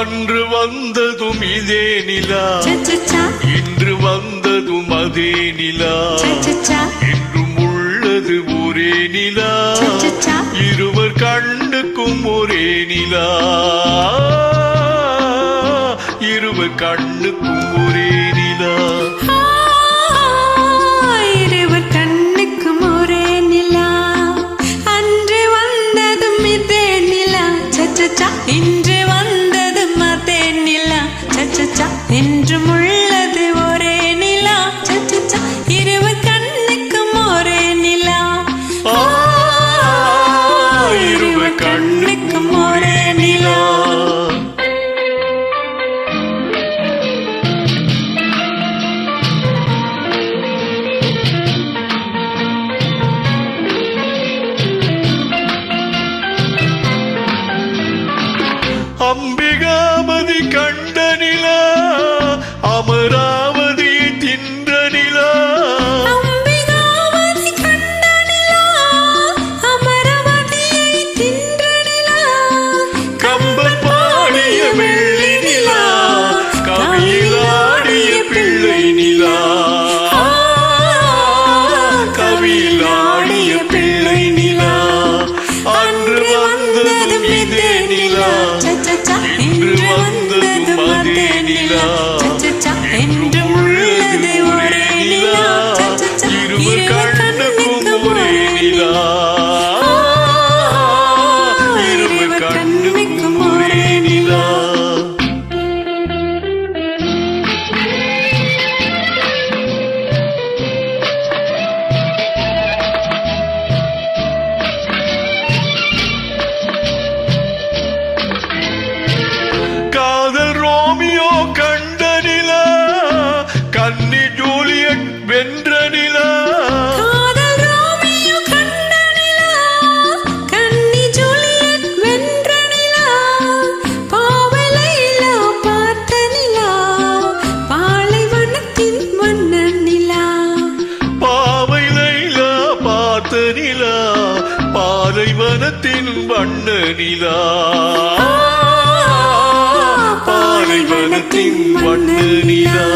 அன்று வந்ததும் இதே நிலா, இன்று வந்ததும் அதே நிலா, என்றும் உள்ளது ஒரே நிலா, இருவர் கண்ணுக்கும் ஒரே நிலா, இருவர் கண்ணுக்கும் ஒரே நிலா. இருவர் கண்ணுக்கும் ஒரே நிலா, அன்று வந்ததும் இதே நிலா, இன்று வந்ததும் அதே நிலா, என்றும் உள்ளது ஒரே நிலா, இருவர் கண்ணுக்கும் ஒரே நிலா, இருவர் கண்ணுக்கும் ஒரே நிலா. அம்பிகாமதி கண்ட நிலா, அமராவதி தின்ற நிலா, அம்பிகாமதி கண்ட நிலா, அமராவதியை தின்ற நிலா, கம்பன் பாடிய வெள்ளி நிலா, கவியிலாடிய பிள்ளை நிலா, கவியிலாடிய பிள்ளை நிலா, அன்று வந்ததும் இதே நிலா, இன்று வந்ததும் அதே நிலா, என்றும் உள்ளது ஒரே நிலா, இருவர் கண்ணுக்கும் ஒரே நிலா, இருவர் கண்ணுக்கும் ஒரே நிலா. காதல் ரோமியோ கண்ட நிலா, கன்னி ஜூலியட் வென்ற நிலா, காதல் ரோமியோ கண்ட நிலா, கன்னி ஜூலியட் வென்ற நிலா, பாவை லைலா பார்த்த நிலா, பாலைவனத்தின் வண்ண நிலா, பாவை லைலா பார்த்த நிலா, பாலைவனத்தின் வண்ண நிலா, பாலைவனத்தின் வண்ண நிலா.